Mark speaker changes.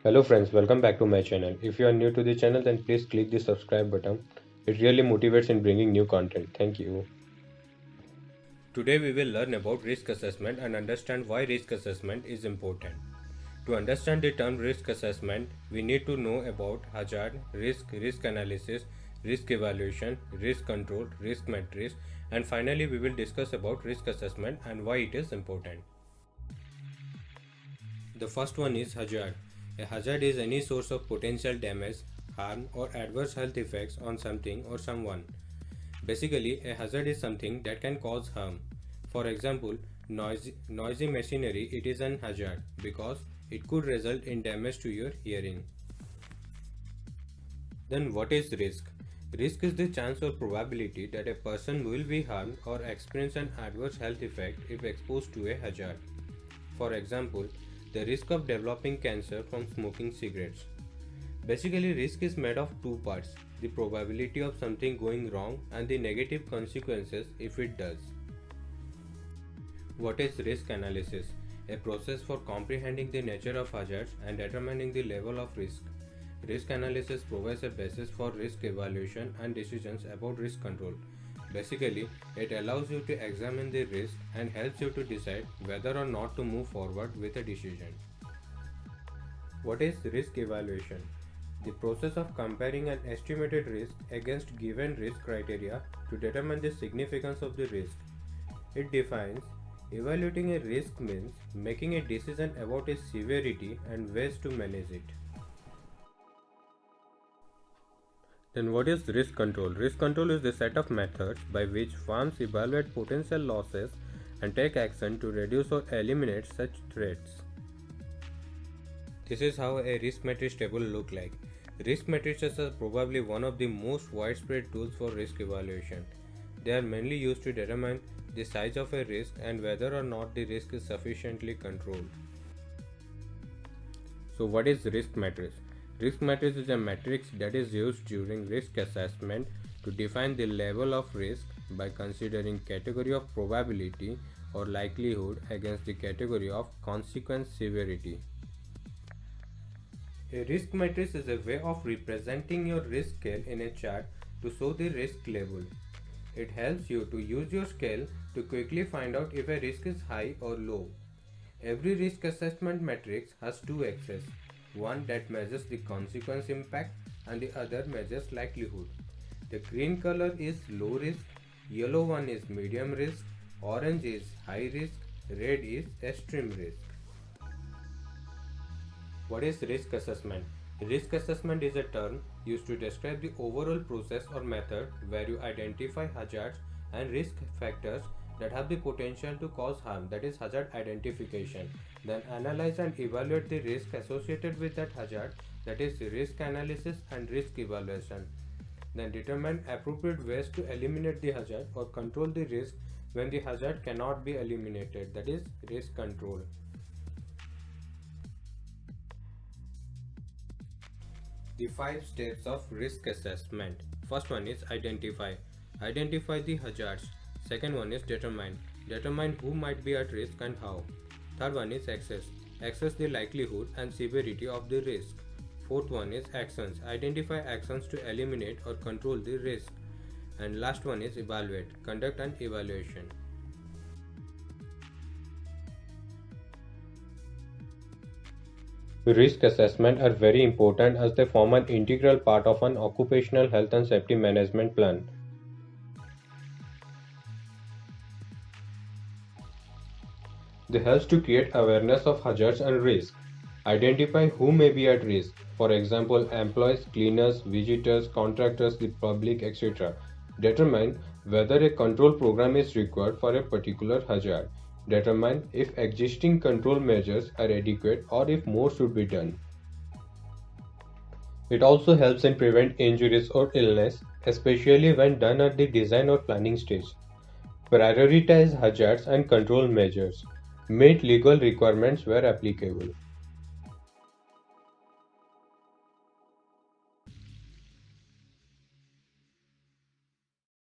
Speaker 1: Hello friends, welcome back to my channel. If you are new to the channel, then please click the subscribe button. It really motivates in bringing new content. Thank you. Today we will learn about risk assessment and understand why risk assessment is important. To understand the term risk assessment, we need to know about hazard, risk analysis, risk evaluation, risk control, risk matrix, and finally we will discuss about risk assessment and why it is important. The first one is hazard. A hazard is any source of potential damage, harm, or adverse health effects on something or someone. Basically, a hazard is something that can cause harm. For example, noisy machinery, it is an hazard because it could result in damage to your hearing. Then what is risk? Risk is the chance or probability that a person will be harmed or experience an adverse health effect if exposed to a hazard. For example, the risk of developing cancer from smoking cigarettes. Basically, risk is made of two parts, the probability of something going wrong and the negative consequences if it does. What is risk analysis? A process for comprehending the nature of hazards and determining the level of risk. Risk analysis provides a basis for risk evaluation and decisions about risk control. Basically, it allows you to examine the risk and helps you to decide whether or not to move forward with a decision. What is risk evaluation? The process of comparing an estimated risk against given risk criteria to determine the significance of the risk. It defines evaluating a risk means making a decision about its severity and ways to manage it. Then what is risk control? Risk control is the set of methods by which firms evaluate potential losses and take action to reduce or eliminate such threats. This is how a risk matrix table look like. Risk matrices are probably one of the most widespread tools for risk evaluation. They are mainly used to determine the size of a risk and whether or not the risk is sufficiently controlled. So what is risk matrix? Risk matrix is a matrix that is used during risk assessment to define the level of risk by considering category of probability or likelihood against the category of consequence severity. A risk matrix is a way of representing your risk scale in a chart to show the risk level. It helps you to use your scale to quickly find out if a risk is high or low. Every risk assessment matrix has two axes, one that measures the consequence impact and the other measures likelihood. The green color is low risk, yellow one is medium risk, orange is high risk, red is extreme risk. What is risk assessment? Risk assessment is a term used to describe the overall process or method where you identify hazards and risk factors that have the potential to cause harm, that is hazard identification. Then analyze and evaluate the risk associated with that hazard, that is risk analysis and risk evaluation. Then determine appropriate ways to eliminate the hazard or control the risk when the hazard cannot be eliminated, that is risk control. The 5 steps of risk assessment. First one is identify. Identify the hazards. Second one is determine. Determine who might be at risk and how. Third one is assess. Assess the likelihood and severity of the risk. Fourth one is actions. Identify actions to eliminate or control the risk. And last one is evaluate. Conduct an evaluation. Risk assessment are very important as they form an integral part of an occupational health and safety management plan. They help to create awareness of hazards and risks. Identify who may be at risk, for example, employees, cleaners, visitors, contractors, the public, etc. Determine whether a control program is required for a particular hazard. Determine if existing control measures are adequate or if more should be done. It also helps in prevent injuries or illness, especially when done at the design or planning stage. Prioritize hazards and control measures. Meet legal requirements where applicable.